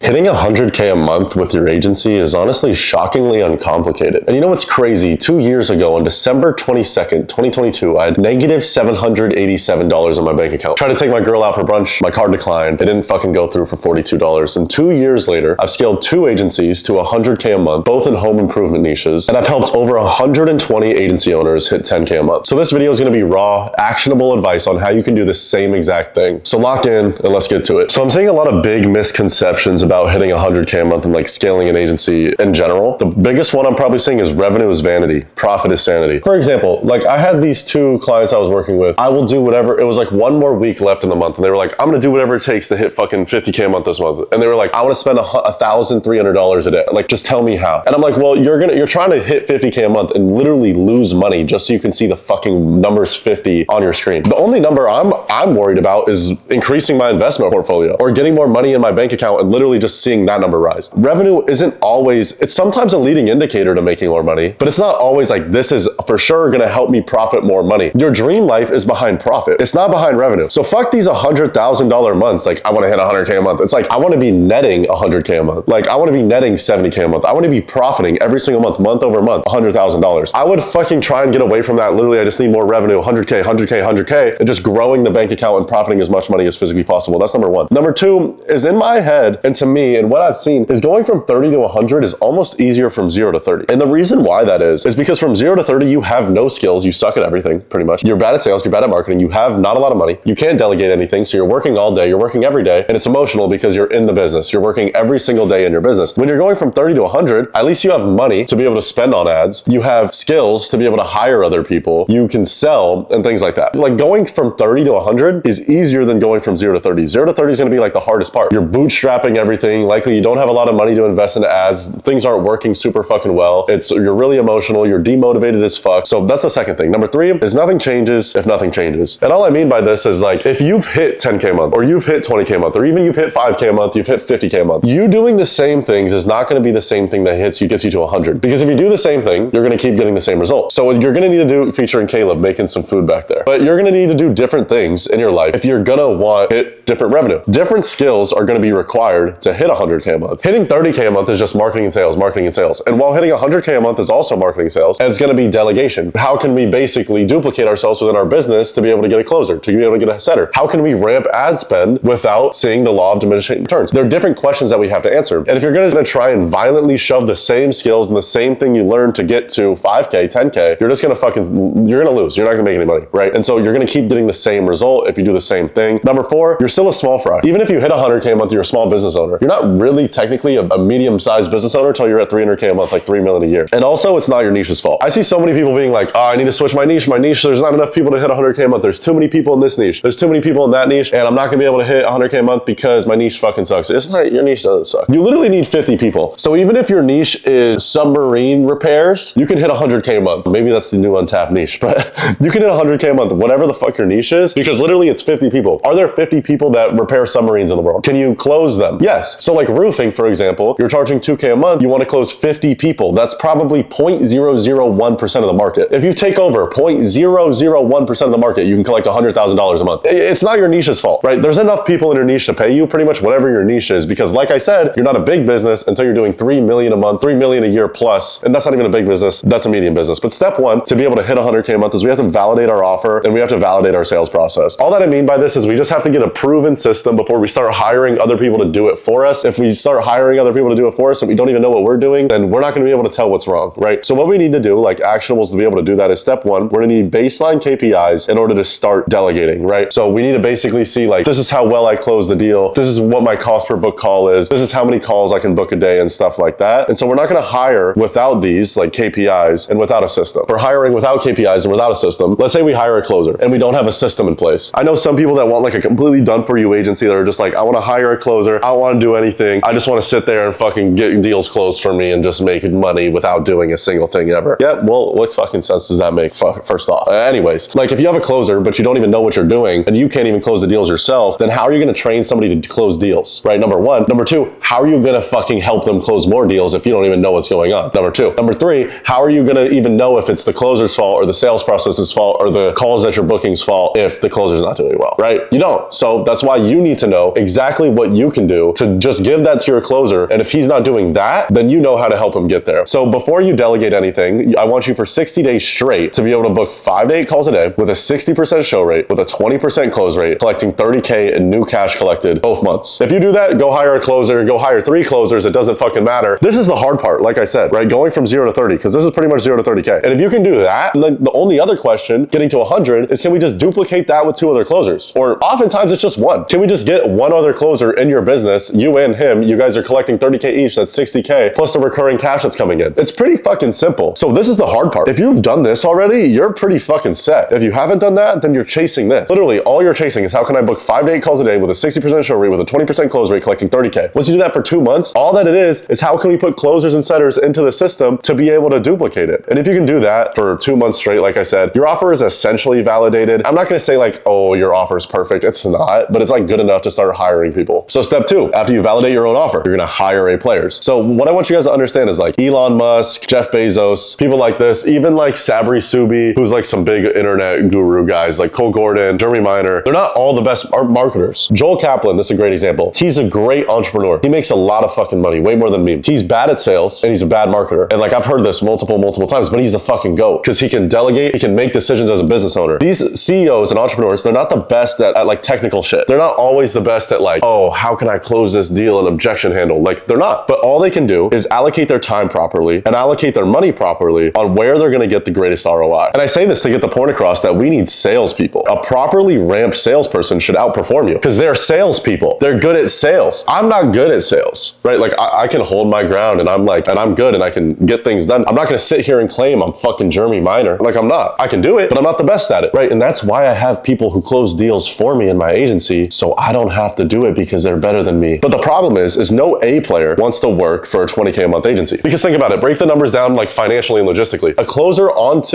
Hitting 100K a month with your agency is honestly shockingly uncomplicated. And you know what's crazy? 2 years ago on December 22nd, 2022, I had negative $787 in my bank account. Tried to take my girl out for brunch, my card declined. It didn't fucking go through for $42. And 2 years later, I've scaled 2 agencies to 100K a month, both in home improvement niches. And I've helped over 120 agency owners hit 10K a month. So this video is gonna be raw, actionable advice on how you can do the same exact thing. So lock in and let's get to it. So I'm seeing a lot of big misconceptions about hitting 100K a month and like scaling an agency in general. The biggest one I'm probably seeing is revenue is vanity, profit is sanity. For example, like I had these 2 clients I was working with. I will do whatever, it was like 1 more week left in the month and they were like, I'm gonna do whatever it takes to hit fucking 50K a month this month. And they were like, I wanna spend $1,300 a day. Like, just tell me how. And I'm like, well, you're trying to hit 50K a month and literally lose money just so you can see the fucking numbers 50 on your screen. The only number I'm worried about is increasing my investment portfolio or getting more money in my bank account and literally just seeing that number rise. Revenue isn't always, it's sometimes a leading indicator to making more money, but it's not always like this is for sure gonna help me profit more money. Your dream life is behind profit. It's not behind revenue. So fuck these $100,000 months. Like I wanna hit 100K a month. It's like, I wanna be netting 100K a month. Like I wanna be netting 70K a month. I wanna be profiting every single month over month, $100,000. I would fucking try and get away from that. Literally, I just need more revenue, 100K, 100K, 100K, and just growing the bank account and profiting as much money as physically possible. That's number 1. Number 2 is in my head, and to me, and what I've seen is going from 30 to 100 is almost easier from 0 to 30. And the reason why that is because from 0 to 30, you have no skills. You suck at everything, pretty much. You're bad at sales. You're bad at marketing. You have not a lot of money. You can't delegate anything. So you're working all day. You're working every day. And it's emotional because you're in the business. You're working every single day in your business. When you're going from 30 to 100, at least you have money to be able to spend on ads. You have skills to be able to hire other people. You can sell and things like that. Like going from 30 to 100 is easier than going from 0 to 30. 0 to 30 is going to be like the hardest part. You're bootstrapping everything. Likely you don't have a lot of money to invest into ads. Things aren't working super fucking well. You're really emotional. You're demotivated as fuck. So that's the second thing. Number 3 is nothing changes if nothing changes. And all I mean by this is like, if you've hit 10K a month or you've hit 20K a month, or even you've hit 5K a month, you've hit 50K a month, you doing the same things is not going to be the same thing that gets you to 100. Because if you do the same thing, you're going to keep getting the same result. So you're going to need to do featuring Kaleb making some food back there. But you're going to need to do different things in your life if you're going to want to hit different revenue. Different skills are going to be required to hit 100K a month. Hitting 30K a month is just marketing and sales, marketing and sales. And while hitting 100K a month is also marketing and sales, and it's going to be delegation. How can we basically duplicate ourselves within our business to be able to get a closer, to be able to get a setter? How can we ramp ad spend without seeing the law of diminishing returns? There are different questions that we have to answer. And if you're going to try and violently shove the same skills and the same thing you learned to get to 5K, 10K, you're just going to you're going to lose. You're not going to make any money, right? And so you're going to keep getting the same result if you do the same thing. Number 4, you're still a small fry. Even if you hit 100K a month, you're a small business owner. You're not really technically a medium-sized business owner until you're at 300K a month, like 3 million a year. And also, it's not your niche's fault. I see so many people being like, oh, I need to switch my niche. There's not enough people to hit 100K a month. There's too many people in this niche. There's too many people in that niche, and I'm not going to be able to hit 100K a month because my niche fucking sucks. It's not, your niche doesn't suck. You literally need 50 people. So even if your niche is submarine repairs, you can hit 100K a month. Maybe that's the new untapped niche, but you can hit 100K a month, whatever the fuck your niche is, because literally it's 50 people. Are there 50 people that repair submarines in the world? Can you close them? Yes. So like roofing, for example, you're charging 2K a month, you want to close 50 people. That's probably 0.001% of the market. If you take over 0.001% of the market, you can collect $100,000 a month. It's not your niche's fault, right? There's enough people in your niche to pay you pretty much whatever your niche is, because like I said, you're not a big business until you're doing 3 million a month, 3 million a year plus, and that's not even a big business, that's a medium business. But step 1 to be able to hit 100K a month is we have to validate our offer and we have to validate our sales process. All that I mean by this is we just have to get a proven system before we start hiring other people to do it for us. If we start hiring other people to do it for us and we don't even know what we're doing, then we're not going to be able to tell what's wrong, right? So what we need to do, like actionables to be able to do that, is step 1, we're going to need baseline KPIs in order to start delegating, right? So we need to basically see like, this is how well I close the deal. This is what my cost per book call is. This is how many calls I can book a day and stuff like that. And so we're not going to hire without these like KPIs and without a system. For hiring without KPIs and without a system, let's say we hire a closer and we don't have a system in place. I know some people that want like a completely done for you agency that are just like, I want to hire a closer. I don't want to do anything. I just want to sit there and fucking get deals closed for me and just make money without doing a single thing ever. Yeah, well, what fucking sense does that make first off? Anyways, like if you have a closer, but you don't even know what you're doing and you can't even close the deals yourself, then how are you going to train somebody to close deals, right? Number 1. Number 2, how are you going to fucking help them close more deals if you don't even know what's going on? Number 2. Number 3, how are you going to even know if it's the closer's fault or the sales process's fault or the calls that you're booking's fault if the closer's not doing well, right? You don't. So that's why you need to know exactly what you can do to just give that to your closer. And if he's not doing that, then you know how to help him get there. So before you delegate anything, I want you for 60 days straight to be able to book 5 to 8 calls a day with a 60% show rate, with a 20% close rate, collecting 30K in new cash collected both months. If you do that, go hire a closer, go hire 3 closers. It doesn't fucking matter. This is the hard part, like I said, right? Going from 0 to 30, because this is pretty much 0 to 30K. And if you can do that, then the only other question, getting to 100, is can we just duplicate that with 2 other closers? Or oftentimes it's just 1. Can we just get 1 other closer in your business, you and him, you guys are collecting 30K each, that's 60K, plus the recurring cash that's coming in. It's pretty fucking simple. So this is the hard part. If you've done this already, you're pretty fucking set. If you haven't done that, then you're chasing this. Literally, all you're chasing is how can I book 5 to 8 calls a day with a 60% show rate, with a 20% close rate, collecting 30K. Once you do that for 2 months, all that it is how can we put closers and setters into the system to be able to duplicate it. And if you can do that for 2 months straight, like I said, your offer is essentially validated. I'm not gonna say like, oh, your offer is perfect. It's not, but it's like good enough to start hiring people. So step 2, after you validate your own offer, you're gonna hire A players. So what I want you guys to understand is like Elon Musk, Jeff Bezos, people like this, even like Sabri Subi, who's like some big internet guru guys, like Cole Gordon, Jeremy Miner, they're not all the best marketers. Joel Kaplan, this is a great example. He's a great entrepreneur. He makes a lot of fucking money, way more than me. He's bad at sales and he's a bad marketer. And like I've heard this multiple times, but he's a fucking GOAT because he can delegate, he can make decisions as a business owner. These CEOs and entrepreneurs, they're not the best at like technical shit. They're not always the best at like, oh, how can I close this deal and objection handle? Like they're not. But all they can do is allocate their time properly and allocate their money properly on where they're gonna get the greatest ROI. And I say this to get the point across that we need salespeople. A properly ramped salesperson should outperform you because they're salespeople. They're good at sales. I'm not good at sales, right? Like I can hold my ground and I'm good and I can get things done. I'm not gonna sit here and claim I'm fucking Jeremy Miner. Like I'm not. I can do it, but I'm not the best at it, right? And that's why I have people who close deals for me in my agency, so I don't have to do it because they're better than me. But the problem is no A player wants to work for a 20K a month agency. Because think about it, break the numbers down like financially and logistically. A closer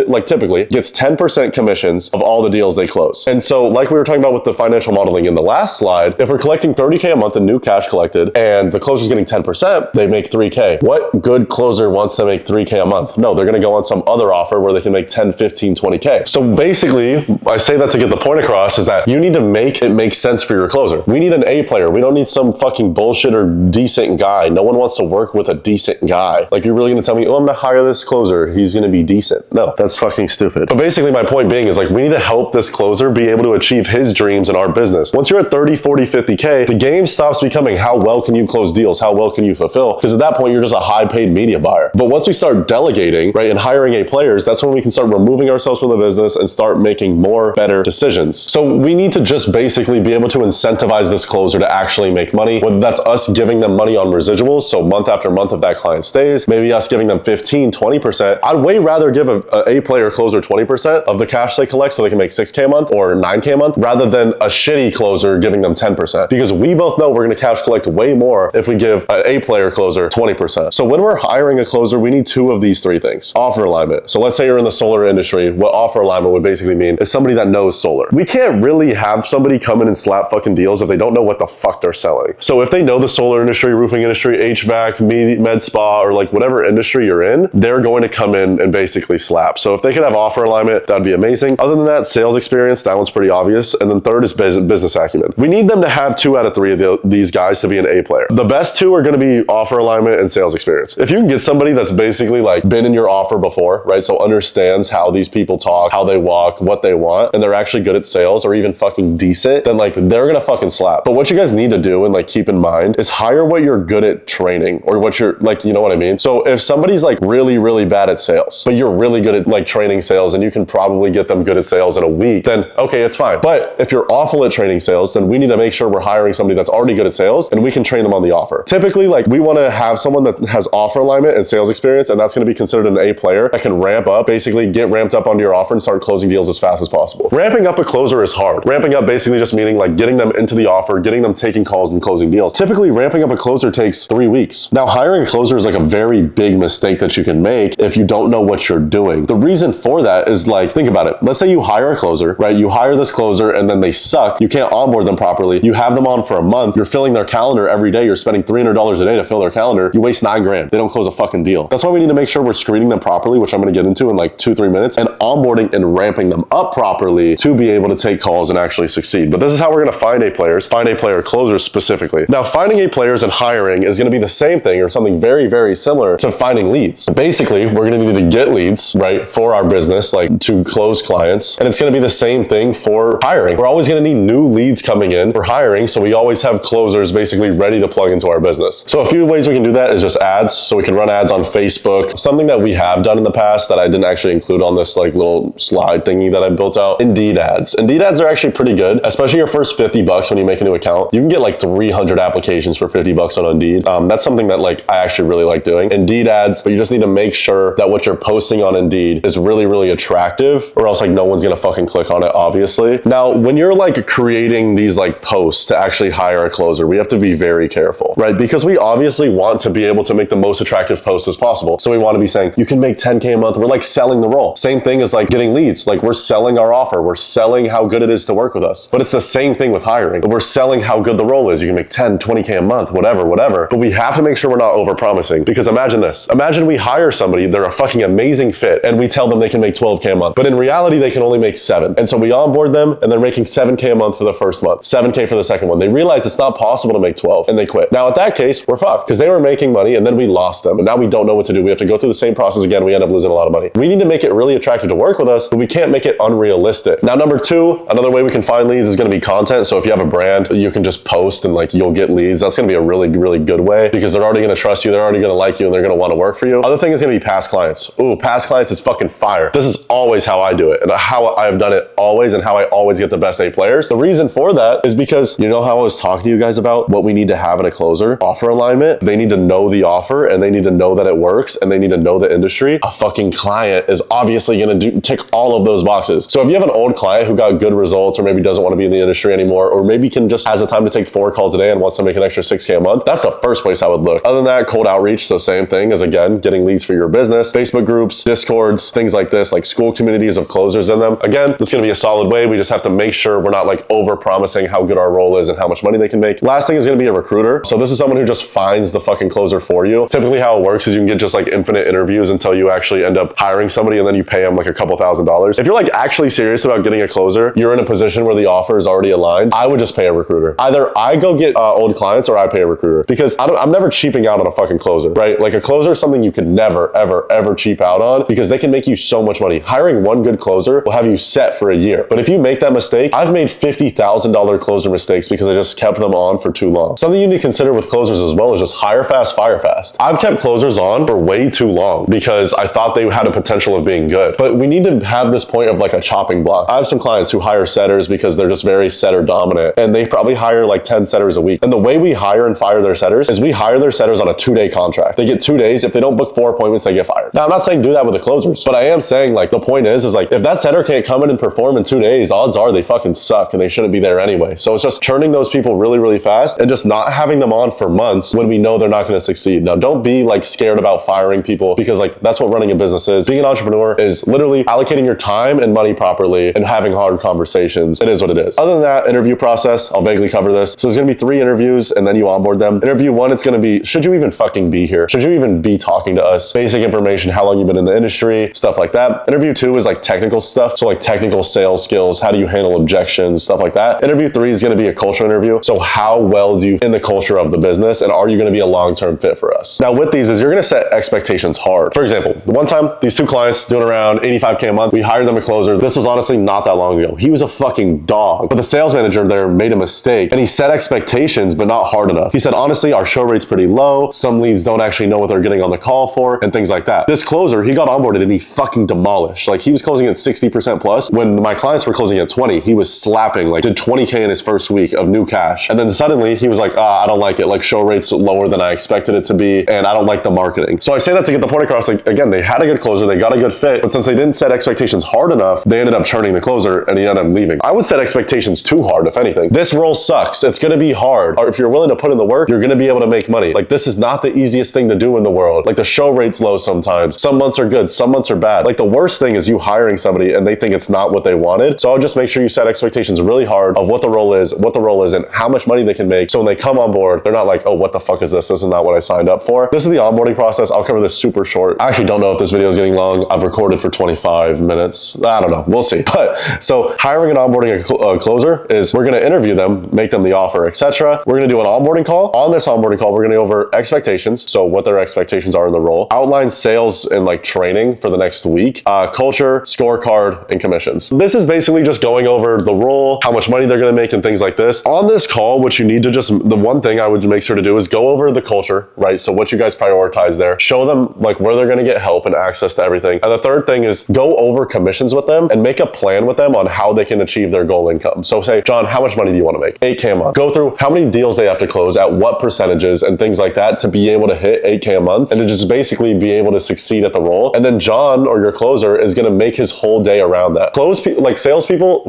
like typically gets 10% commissions of all the deals they close. And so like we were talking about with the financial modeling in the last slide, if we're collecting 30K a month in new cash collected and the closer's getting 10%, they make 3K. What good closer wants to make 3K a month? No, they're gonna go on some other offer where they can make 10, 15, 20K. So basically, I say that to get the point across is that you need to make it make sense for your closer. We need an A player. We don't need some fucking bullshit or decent guy. No one wants to work with a decent guy. Like you're really gonna tell me, oh, I'm gonna hire this closer, he's gonna be decent. No, that's fucking stupid. But basically my point being is like, we need to help this closer be able to achieve his dreams in our business. Once you're at 30, 40, 50K, the game stops becoming how well can you close deals, how well can you fulfill? Because at that point, you're just a high paid media buyer. But once we start delegating, right, and hiring A players, that's when we can start removing ourselves from the business and start making more better decisions. So we need to just basically be able to incentivize this closer to actually make money, whether that's us giving them money on residuals, so month after month if that client stays, maybe us giving them 15, 20%. I'd way rather give a player closer 20% of the cash they collect so they can make 6K a month or 9K a month, rather than a shitty closer giving them 10%. Because we both know we're gonna cash collect way more if we give an A player closer 20%. So when we're hiring a closer, we need 2 of these 3 things. Offer alignment. So let's say you're in the solar industry, what offer alignment would basically mean is somebody that knows solar. We can't really have somebody come in and slap fucking deals if they don't know what the fuck they're selling. So if they know the solar industry, roofing industry, HVAC, med spa, or like whatever industry you're in, they're going to come in and basically slap. So if they could have offer alignment, that'd be amazing. Other than that, sales experience, that one's pretty obvious. And then third is business acumen. We need them to have 2 out of 3 of these guys to be an A player. The best 2 are going to be offer alignment and sales experience. If you can get somebody that's basically like been in your offer before, right? So understands how these people talk, how they walk, what they want, and they're actually good at sales or even fucking decent, then like they're gonna fucking slap. But what you guys need to do and like keep in mind is hire what you're good at training, or what you're like, you know what I mean? So if somebody's like really bad at sales, but you're really good at like training sales and you can probably get them good at sales in a week, then okay, it's fine. But if you're awful at training sales, then we need to make sure we're hiring somebody that's already good at sales and we can train them on the offer. Typically, like we want to have someone that has offer alignment and sales experience, and that's going to be considered an A player that can ramp up, basically get ramped up onto your offer and start closing deals as fast as possible. Ramping up a closer is hard. Ramping up basically just meaning like getting them into the offer, getting them taking calls and closing deals. Typically, ramping up a closer takes 3 weeks. Now, hiring a closer is like a very big mistake that you can make if you don't know what you're doing. The reason for that is like, think about it. Let's say you hire a closer, right? You hire this closer and then they suck. You can't onboard them properly. You have them on for a month. You're filling their calendar every day. You're spending $300 a day to fill their calendar. You waste $9 grand. They don't close a fucking deal. That's why we need to make sure we're screening them properly, which I'm going to get into in like 2-3 minutes, and onboarding and ramping them up properly to be able to take calls and actually succeed. But this is how we're going to find A players, find A player closers specifically. Now, finding A players and hiring is going to be the same thing or something very, very similar to finding leads. Basically, we're going to need to get leads, right, for our business, like to close clients. And it's going to be the same thing for hiring. We're always going to need new leads coming in for hiring. So we always have closers basically ready to plug into our business. So a few ways we can do that is just ads. So we can run ads on Facebook. Something that we have done in the past that I didn't actually include on this like little slide thingy that I built out, Indeed ads. Indeed ads are actually pretty good, especially your first 50 bucks when you make a new account. You can get like 300 applications for 50 bucks on Indeed. That's something that like I actually really like doing. Indeed ads, but you just need to make sure that what you're posting on Indeed is really, really attractive, or else like no one's gonna fucking click on it, obviously. Now, when you're like creating these like posts to actually hire a closer, we have to be very careful, right? Because we obviously want to be able to make the most attractive posts as possible. So we want to be saying, you can make 10K a month. We're like selling the role. Same thing as like getting leads. Like we're selling our offer. We're selling how good it is to work with us. But it's the same thing with hiring. We're selling how good the role is. You can make 10, 20K a month, whatever. But we have to make sure we're not over promising, because imagine this. Imagine we hire somebody, they're a fucking amazing fit, and we tell them they can make 12K a month. But in reality, they can only make 7. And so we onboard them and they're making 7K a month for the first month, 7K for the second one. They realize it's not possible to make 12 and they quit. Now at that case, we're fucked, because they were making money and then we lost them. And now we don't know what to do. We have to go through the same process again. We end up losing a lot of money. We need to make it really attractive to work with us, but we can't make it unrealistic. Now, number 2, another way we can find leads is going to be content. So if you have a brand, you can just post and like you'll get leads. That's going to be a really, really good way, because they're already going to trust you. They're already going to like you and they're going to want to work for you. Other thing is going to be past clients. Ooh, past clients is fucking fire. This is always how I do it and how I've done it always, and how I always get the best A players. The reason for that is because you know how I was talking to you guys about what we need to have in a closer? Offer alignment. They need to know the offer and they need to know that it works and they need to know the industry. A fucking client is obviously going to tick all of those boxes. So if you have an old client who got good results, or maybe doesn't want to be in the industry anymore, or maybe can just has the time to take 4 calls a day and wants to make an extra 6K a month, that's the first place I would look. Other than that, cold outreach. So same thing as, again, getting leads for your business, Facebook groups, Discords, things like this, like school communities of closers in them. Again, this is going to be a solid way. We just have to make sure we're not like over promising how good our role is and how much money they can make. Last thing is going to be a recruiter. So this is someone who just finds the fucking closer for you. Typically how it works is you can get just like infinite interviews until you actually end up hiring somebody, and then you pay them like a couple $1,000s. If you're like actually serious about getting a closer, you're in a position where the offer is already aligned, I would just pay a recruiter. Either I go get old clients or I pay a recruiter, because I'm never cheaping out on a fucking closer, right? Like a closer is something you could never, ever, ever cheap out on, because they can make you so much money. Hiring one good closer will have you set for a year. But if you make that mistake, I've made $50,000 closer mistakes because I just kept them on for too long. Something you need to consider with closers as well is just hire fast, fire fast. I've kept closers on for way too long because I thought they had a potential of being good. But we need to have this point of like a chopping block. I have some clients who hire setters because they're just very setter dominant, and they probably hire like 10 setters a week. And the way we hire and fire their setters is we hire their setters on a 2-day contract. They get 2 days. If they don't book 4 appointments, they get fired. Now, I'm not saying do that with the closers, but I am saying like the point is like if that setter can't come in and perform in 2 days, odds are they fucking suck and they shouldn't be there anyway. So it's just churning those people really, really fast and just not having them on for months when we know they're not going to succeed. Now, don't be like scared about firing people, because like that's what running a business is. Being an entrepreneur is literally allocating your time and money properly and having hard conversations. It is what it is. Other than that, interview process, I'll vaguely cover this. So there's going to be 3 interviews and then you onboard them. Interview 1, it's going to be, should you even fucking be here? Should you even be talking to us? Basic information, how long you've been in the industry, stuff like that. Interview 2 is like technical stuff. So like technical sales skills, how do you handle objections, stuff like that. Interview 3 is going to be a culture interview. So how well do you in the culture of the business, and are you going to be a long-term fit for us? Now with these is you're going to set expectations hard. For example, the one time these 2 clients doing around 85K a month, we hired them a closer. This was honestly not that long ago. He was a fucking dog, but the sales manager there made a mistake and he set expectations, but not hard enough. He said, honestly, our show rate's pretty low. Some leads don't actually know what they're getting on the call for and things like that. This closer, he got onboarded and he fucking demolished. Like he was closing at 60% plus. When my clients were closing at 20, he was slapping, like did 20K in his first week of new cash. And then suddenly he was like, I don't like it. Like show rate's lower than I expected it to be. And I don't like the marketing. So I say that to get the point across. Like again, they had a good closer, they got a good fit, but since they didn't set expectations hard enough, they ended up churning the closer and he ended up leaving. I would set expectations too hard, if anything. This role sucks. It's going to be hard. Or if you're willing to put in the work, you're going to be able to make money. Like this is not the easiest thing to do in the world. Like the show rate's low sometimes. Some months are good, some months are bad. Like the worst thing is you hiring somebody and they think it's not what they wanted. So I'll just make sure you set expectations really hard of what the role is, what the role isn't, how much money they can make. So when they come on board, they're not like, oh, what the fuck is this? This is not what I signed up for. This is the onboarding process. I'll cover this super short. I actually don't know if this video is getting long. I've recorded for 25 minutes. I don't know. We'll see. But so hiring and onboarding a closer is we're going to interview them, make them the offer, etc. that, we're going to do an onboarding call. On this onboarding call, we're going to go over expectations. So what their expectations are in the role, outline sales and like training for the next week, culture, scorecard, and commissions. This is basically just going over the role, how much money they're going to make and things like this. On this call, what you need to the one thing I would make sure to do is go over the culture, right? So what you guys prioritize there, show them like where they're going to get help and access to everything. And the third thing is go over commissions with them and make a plan with them on how they can achieve their goal income. So say, John, how much money do you want to make? 8K a month. Go through how many deals they have to close at what percentages and things like that to be able to hit 8K a month and to just basically be able to succeed at the role. And then John or your closer is going to make his whole day around that. Salespeople,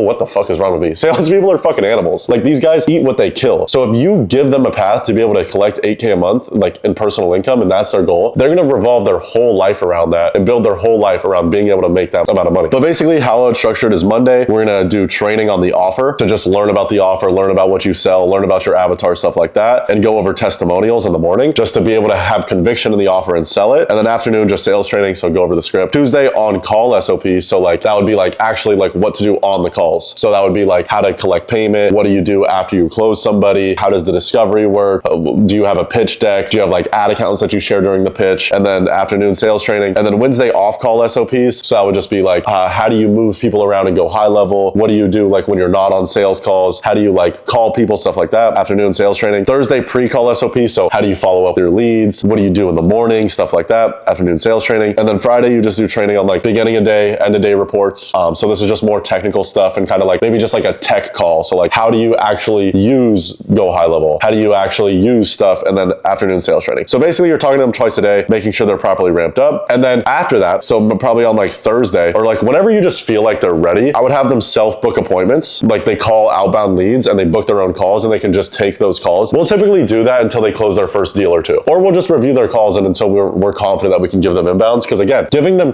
what the fuck is wrong with me? Salespeople are fucking animals. Like these guys eat what they kill. So if you give them a path to be able to collect 8K a month, like in personal income, and that's their goal, they're going to revolve their whole life around that and build their whole life around being able to make that amount of money. But basically how it's structured is Monday, we're going to do training on the offer to just learn about the offer, learn about what you sell, learn about your avatar, stuff like that, and go over testimonials in the morning just to be able to have conviction in the offer and sell it. And then afternoon, just sales training. So go over the script. Tuesday on call SOPs. So like that would be like actually like what to do on the calls. So that would be like how to collect payment. What do you do after you close somebody? How does the discovery work? Do you have a pitch deck? Do you have like ad accounts that you share during the pitch? And then afternoon sales training. And then Wednesday off call SOPs. So that would just be like, how do you move people around and go high level? What do you do like when you're not on sales calls? How do you like call people, stuff like that? Afternoon sales training. Thursday pre-call SOP. So how do you follow up your leads? What do you do in the morning? Stuff like that. Afternoon sales training. And then Friday, you just do training on like beginning of day, end of day reports. So this is just more technical stuff and kind of like maybe just like a tech call. So like how do you actually use go high level? How do you actually use stuff? And then afternoon sales training. So basically you're talking to them twice a day, making sure they're properly ramped up. And then after that, so probably on like Thursday or like whenever you just feel like they're ready, I would have them self-book appointments. Like they call outbound leads and they book their own calls and they can just take those calls. We'll typically do that until they close their first deal or two. Or we'll just review their calls and until we're confident that we can give them inbounds. Because again, giving them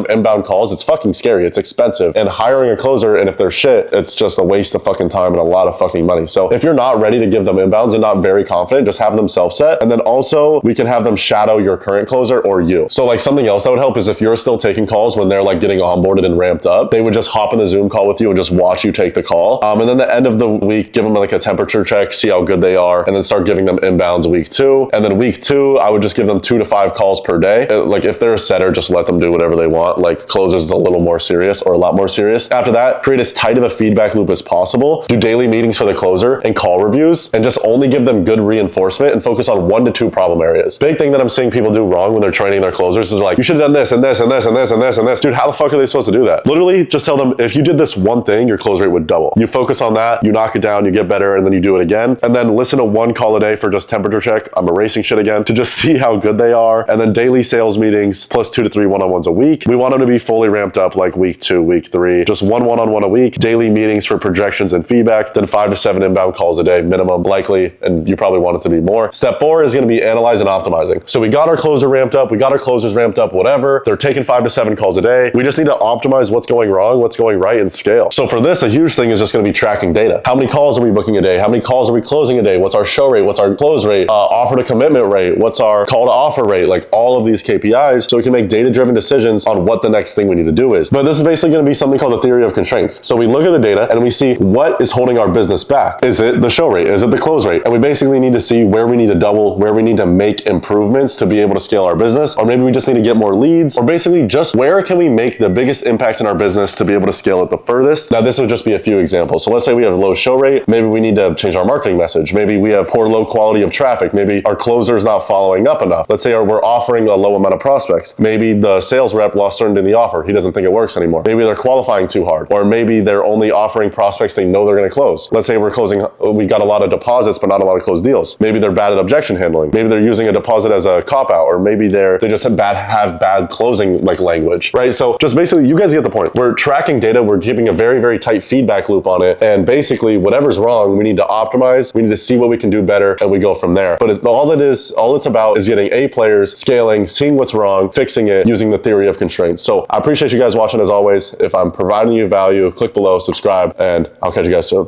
inbound calls, it's fucking scary. It's expensive. And hiring a closer, and if they're shit, it's just a waste of fucking time and a lot of fucking money. So if you're not ready to give them inbounds and not very confident, just have them self-set. And then also we can have them shadow your current closer or you. So like something else that would help is if you're still taking calls when they're like getting onboarded and ramped up, they would just hop in the Zoom call with you and just watch you take the call. And then the end of the week, give them like a temperature check, see how good they are, and then start giving them inbounds week 2. And then week 2, I would just give them 2 to 5 calls per day. Like if they're a setter, just let them do whatever they want. Like closers is a little more serious or a lot more serious. After that, create as tight of a feedback loop as possible. Do daily meetings for the closer and call reviews and just only give them good reinforcement and focus on 1 to 2 problem areas. Big thing that I'm seeing people do wrong when they're training their closers is like, you should have done this and this and this and this and this and this. Dude, how the fuck are they supposed to do that? Literally just tell them if you did this one thing, your close rate would double. You focus on that, you knock it down, you get better, and then you do it again. And then listen to 1 call a day for just temperature check. I'm erasing shit again to just see how good they are. And then daily sales meetings plus 2 to 3 one-on-ones a week. We want them to be fully ramped up like week 2, week 3, just 1 one-on-one a week, daily meetings for projections and feedback, then 5 to 7 inbound calls a day minimum, likely, and you probably want it to be more. Step 4 is going to be analyze and optimizing. So we got our closer ramped up, we got our closers ramped up, whatever. They're taking 5 to 7 calls a day. We just need to optimize what's going wrong, what's going right, and scale. So for this, a huge thing is just going to be tracking data. How many calls are we booking a day? How many calls are we closing a day? What's our show rate? What's our close rate? Offer to commitment rate? What's our call to offer rate? Like all of these KPIs so we can make data-driven decisions on what the next thing we need to do is. But this is basically going to be something called the theory of constraints. So we look at the data and we see what is holding our business back. Is it the show rate? Is it the close rate? And we basically need to see where we need to double, where we need to make improvements to be able to scale our business, or maybe we just need to get more leads, or basically just where can we make the biggest impact in our business to be able to scale it the furthest. Now this would just be a few examples. So let's say we have a low show rate. Maybe we need to change our marketing message. Maybe we have poor low quality of traffic. Maybe our closer is not following up enough. Let's say we're offering a low amount of prospects. Maybe the sales rep lost certainty in the offer. He doesn't think it works anymore. Maybe they're qualifying too hard, or maybe they're only offering prospects they know they're going to close. Let's say we got a lot of deposits, but not a lot of closed deals. Maybe they're bad at objection handling. Maybe they're using a deposit as a cop out, or maybe they just have bad closing like language, right? So just basically, you guys get the point. We're tracking data. We're keeping a very, very tight feedback loop on it. And basically whatever's wrong, we need to optimize. We need to see what we can do better, and we go from there. But all it's about is getting A players, scaling, seeing what's wrong, fixing it, using the theory of constraints. So I appreciate you guys watching as always. If I'm providing you value, click below, subscribe, and I'll catch you guys soon.